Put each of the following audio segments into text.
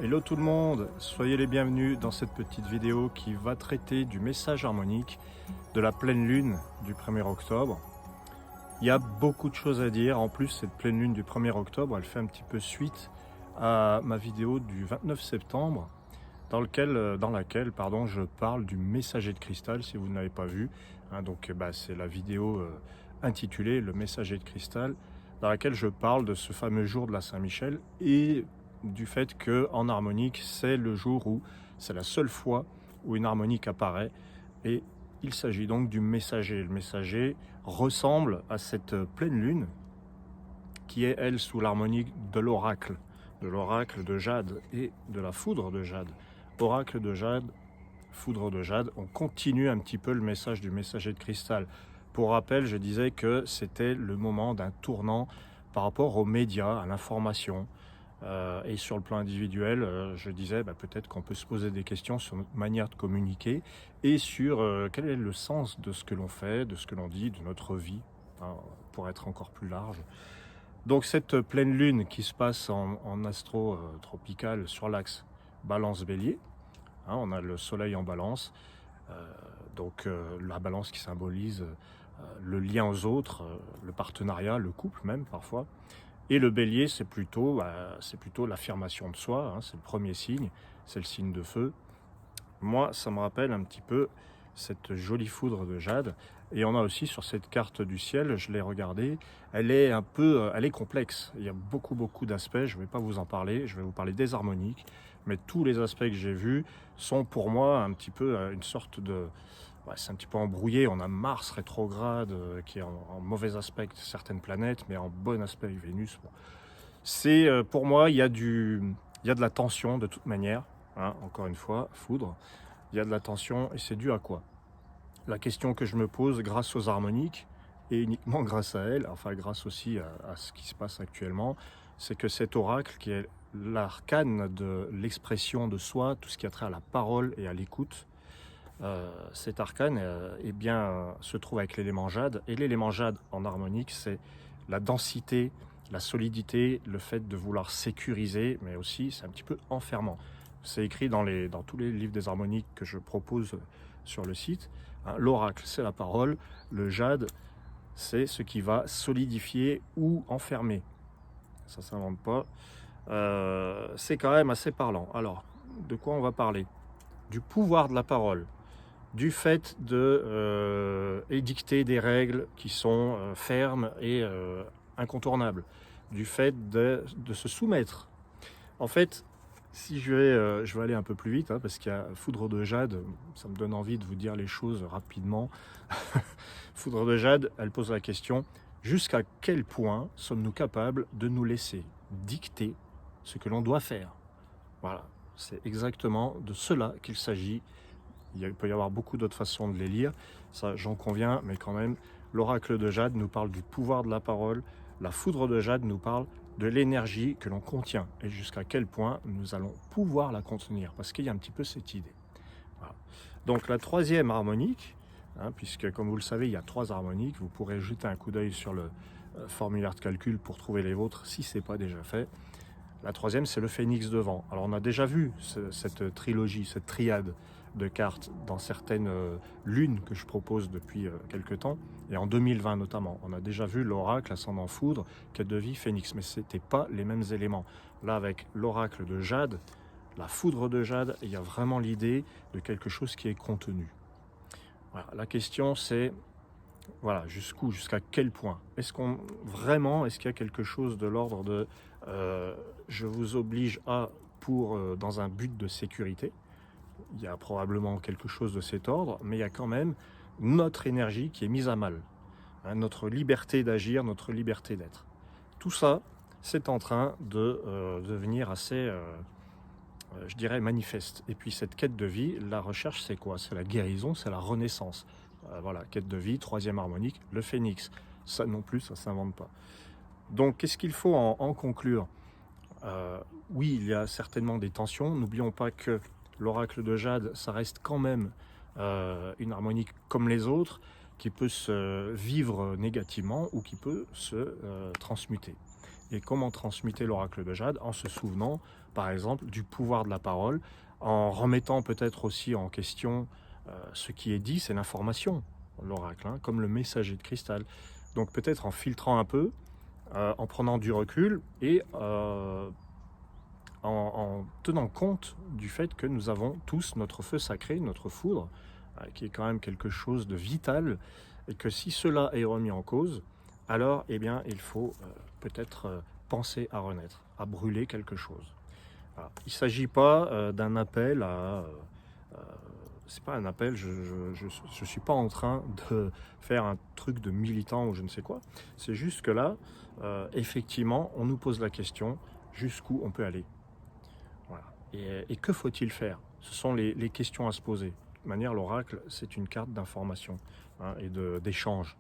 Hello tout le monde, soyez les bienvenus dans cette petite vidéo qui va traiter du message harmonique de la pleine lune du 1er octobre. Il y a beaucoup de choses à dire, en plus cette pleine lune du 1er octobre, elle fait un petit peu suite à ma vidéo du 29 septembre dans laquelle je parle du messager de cristal, si vous ne l'avez pas vu. C'est la vidéo intitulée Le messager de cristal, dans laquelle je parle de ce fameux jour de la Saint-Michel et du fait qu'en harmonique, c'est le jour où c'est la seule fois où une harmonique apparaît. Et il s'agit donc du messager. Le messager ressemble à cette pleine lune qui est, elle, sous l'harmonique de l'oracle de Jade et de la foudre de Jade. Oracle de Jade, foudre de Jade, on continue un petit peu le message du messager de cristal. Pour rappel, je disais que c'était le moment d'un tournant par rapport aux médias, à l'information. Et sur le plan individuel, je disais peut-être qu'on peut se poser des questions sur notre manière de communiquer et sur quel est le sens de ce que l'on fait, de ce que l'on dit, de notre vie, hein, pour être encore plus large. Donc cette pleine lune qui se passe en astro tropical sur l'axe Balance-Bélier, hein, on a le soleil en balance, la balance qui symbolise le lien aux autres, le partenariat, le couple même parfois. Et le bélier, c'est plutôt l'affirmation de soi, hein, c'est le premier signe, c'est le signe de feu. Moi, ça me rappelle un petit peu cette jolie foudre de Jade. Et on a aussi sur cette carte du ciel, je l'ai regardée, elle est complexe. Il y a beaucoup d'aspects, je ne vais pas vous en parler, je vais vous parler des harmoniques. Mais tous les aspects que j'ai vus sont pour moi un petit peu une sorte de... c'est un petit peu embrouillé. On a Mars rétrograde qui est en mauvais aspect certaines planètes, mais en bon aspect Vénus. Bon. C'est pour moi, il y a de la tension de toute manière. Hein, encore une fois, foudre. Il y a de la tension et c'est dû à quoi? La question que je me pose grâce aux harmoniques et uniquement grâce à elles, enfin grâce aussi à ce qui se passe actuellement, c'est que cet oracle qui est l'arcane de l'expression de soi, tout ce qui a trait à la parole et à l'écoute, cet arcane se trouve avec l'élément jade. Et l'élément jade en harmonique, c'est la densité, la solidité, le fait de vouloir sécuriser, mais aussi c'est un petit peu enfermant. C'est écrit dans tous les livres des harmoniques que je propose sur le site. Hein, l'oracle, c'est la parole. Le jade, c'est ce qui va solidifier ou enfermer. Ça ne s'invente pas. C'est quand même assez parlant. Alors, de quoi on va parler? Du pouvoir de la parole, du fait de édicter des règles qui sont fermes et incontournables, du fait de se soumettre. En fait, si je vais aller un peu plus vite, hein, parce qu'il y a foudre de Jade, ça me donne envie de vous dire les choses rapidement. Foudre de Jade, elle pose la question, jusqu'à quel point sommes-nous capables de nous laisser dicter ce que l'on doit faire? Voilà, c'est exactement de cela qu'il s'agit. Il peut y avoir beaucoup d'autres façons de les lire, ça j'en conviens, mais quand même, l'oracle de Jade nous parle du pouvoir de la parole, la foudre de Jade nous parle de l'énergie que l'on contient et jusqu'à quel point nous allons pouvoir la contenir, parce qu'il y a un petit peu cette idée. Voilà. Donc la troisième harmonique, hein, puisque comme vous le savez, il y a 3 harmoniques, vous pourrez jeter un coup d'œil sur le formulaire de calcul pour trouver les vôtres si ce n'est pas déjà fait. La troisième, c'est le phénix de vent. Alors on a déjà vu cette trilogie, cette triade de cartes dans certaines lunes que je propose depuis quelques temps, et en 2020 notamment. On a déjà vu l'oracle, ascendant foudre, quête de vie, phénix, mais ce n'étaient pas les mêmes éléments. Là, avec l'oracle de Jade, la foudre de Jade, il y a vraiment l'idée de quelque chose qui est contenu. Voilà. La question, c'est jusqu'où, jusqu'à quel point? Est-ce qu'il y a quelque chose de l'ordre de je vous oblige à dans un but de sécurité? Il y a probablement quelque chose de cet ordre, mais il y a quand même notre énergie qui est mise à mal, hein, notre liberté d'agir, notre liberté d'être. Tout ça, c'est en train de devenir assez, je dirais, manifeste. Et puis cette quête de vie, la recherche, c'est quoi? C'est la guérison, c'est la renaissance. Voilà, quête de vie, troisième harmonique, le phénix. Ça non plus, ça ne s'invente pas. Donc, qu'est-ce qu'il faut en conclure? Oui, il y a certainement des tensions. N'oublions pas que l'oracle de Jade, ça reste quand même une harmonique comme les autres, qui peut se vivre négativement ou qui peut se transmuter. Et comment transmuter l'oracle de Jade? En se souvenant par exemple, du pouvoir de la parole, en remettant peut-être aussi en question ce qui est dit, c'est l'information, l'oracle, hein, comme le messager de cristal. Donc peut-être en filtrant un peu, en prenant du recul et en tenant compte du fait que nous avons tous notre feu sacré, notre foudre, qui est quand même quelque chose de vital, et que si cela est remis en cause, alors eh bien, il faut peut-être penser à renaître, à brûler quelque chose. Voilà. Il ne s'agit pas d'un appel à... c'est pas un appel, je ne suis pas en train de faire un truc de militant ou je ne sais quoi. C'est juste que là, effectivement, on nous pose la question, jusqu'où on peut aller. Voilà. Et que faut-il faire? Ce sont les questions à se poser. De toute manière, l'oracle, c'est une carte d'information, hein, et d'échange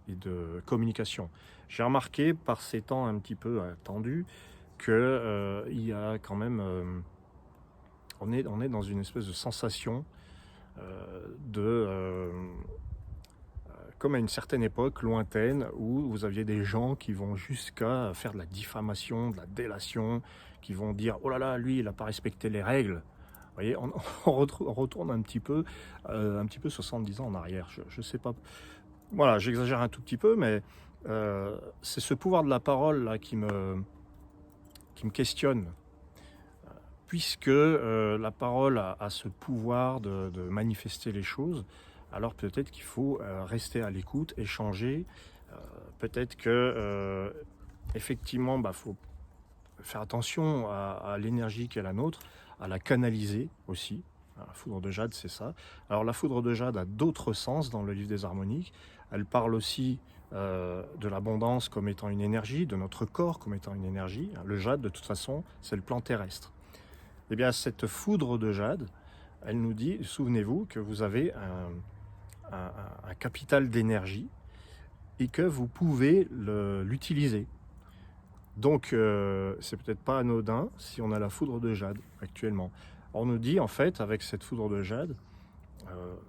et de communication. J'ai remarqué par ces temps un petit peu tendus que il y a quand même... on est dans une espèce de sensation comme à une certaine époque lointaine où vous aviez des gens qui vont jusqu'à faire de la diffamation, de la délation, qui vont dire « Oh là là, lui, il n'a pas respecté les règles ». Vous voyez, on retourne un petit peu 70 ans en arrière. Je sais pas. Voilà, j'exagère un tout petit peu, mais c'est ce pouvoir de la parole là qui me questionne. Puisque la parole a ce pouvoir de manifester les choses, alors peut-être qu'il faut rester à l'écoute, échanger. Peut-être que effectivement, faut faire attention à l'énergie qui est la nôtre, à la canaliser aussi. La foudre de jade, c'est ça. Alors la foudre de jade a d'autres sens dans le livre des harmoniques. Elle parle aussi de l'abondance comme étant une énergie, de notre corps comme étant une énergie. Le jade, de toute façon, c'est le plan terrestre. Eh bien, cette foudre de jade, elle nous dit, souvenez-vous que vous avez un capital d'énergie et que vous pouvez l'utiliser. Donc, c'est peut-être pas anodin si on a la foudre de jade actuellement. On nous dit, en fait, avec cette foudre de jade,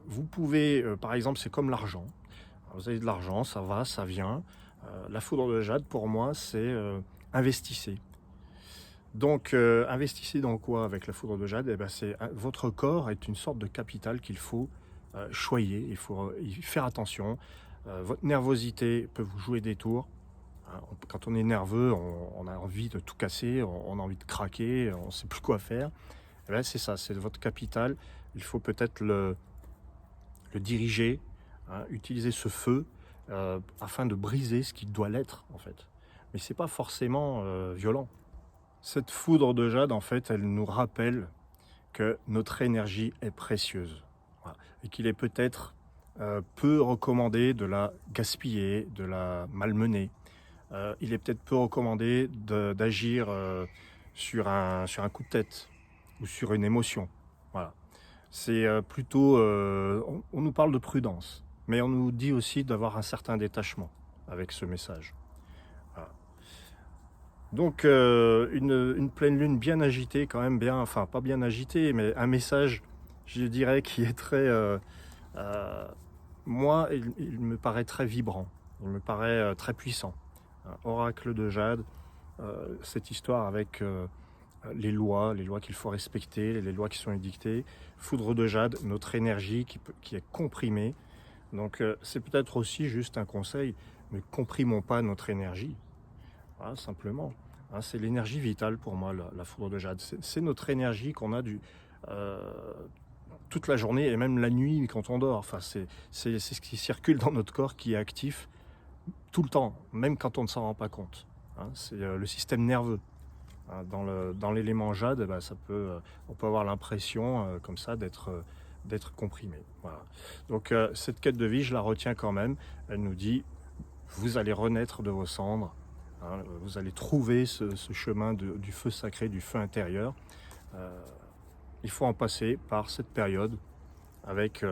vous pouvez, par exemple, c'est comme l'argent. Vous avez de l'argent, ça va, ça vient. La foudre de jade, pour moi, c'est investissez. Donc, investissez dans quoi avec la foudre de jade? Eh ben, votre corps est une sorte de capital qu'il faut choyer, il faut y faire attention. Votre nervosité peut vous jouer des tours. Hein, quand on est nerveux, on a envie de tout casser, on a envie de craquer, on ne sait plus quoi faire. Eh ben, c'est ça, c'est votre capital. Il faut peut-être le diriger, hein, utiliser ce feu afin de briser ce qui doit l'être, en fait. Mais ce n'est pas forcément violent. Cette foudre de jade, en fait, elle nous rappelle que notre énergie est précieuse. Voilà. Et qu'il est peut-être peu recommandé de la gaspiller, de la malmener. Il est peut-être peu recommandé d'agir sur un coup de tête ou sur une émotion. Voilà. C'est plutôt... on nous parle de prudence, mais on nous dit aussi d'avoir un certain détachement avec ce message. Voilà. Donc une pleine lune bien agitée, quand même bien, enfin pas bien agitée, mais un message, je dirais, qui est très... moi, il me paraît très vibrant, il me paraît très puissant. Oracle de jade, cette histoire avec les lois qu'il faut respecter, les lois qui sont édictées, foudre de jade, notre énergie qui est comprimée. Donc c'est peut-être aussi juste un conseil, ne comprimons pas notre énergie, voilà, simplement. Hein, c'est l'énergie vitale pour moi, la foudre de jade. C'est notre énergie qu'on a toute la journée et même la nuit quand on dort. Enfin, c'est ce qui circule dans notre corps qui est actif tout le temps, même quand on ne s'en rend pas compte. Hein, c'est le système nerveux. Hein, dans l'élément jade, on peut avoir l'impression comme ça d'être comprimé. Voilà. Donc cette quête de vie, je la retiens quand même. Elle nous dit, vous allez renaître de vos cendres. Hein, vous allez trouver ce chemin du feu sacré, du feu intérieur. Il faut en passer par cette période avec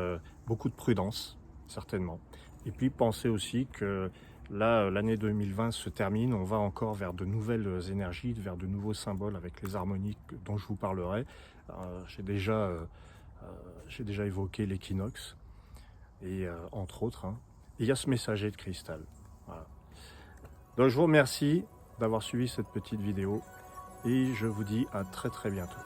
beaucoup de prudence, certainement. Et puis pensez aussi que là, l'année 2020 se termine, on va encore vers de nouvelles énergies, vers de nouveaux symboles avec les harmoniques dont je vous parlerai. J'ai déjà évoqué l'équinoxe, et entre autres. Hein. Et il y a ce messager de cristal. Voilà. Donc je vous remercie d'avoir suivi cette petite vidéo et je vous dis à très très bientôt.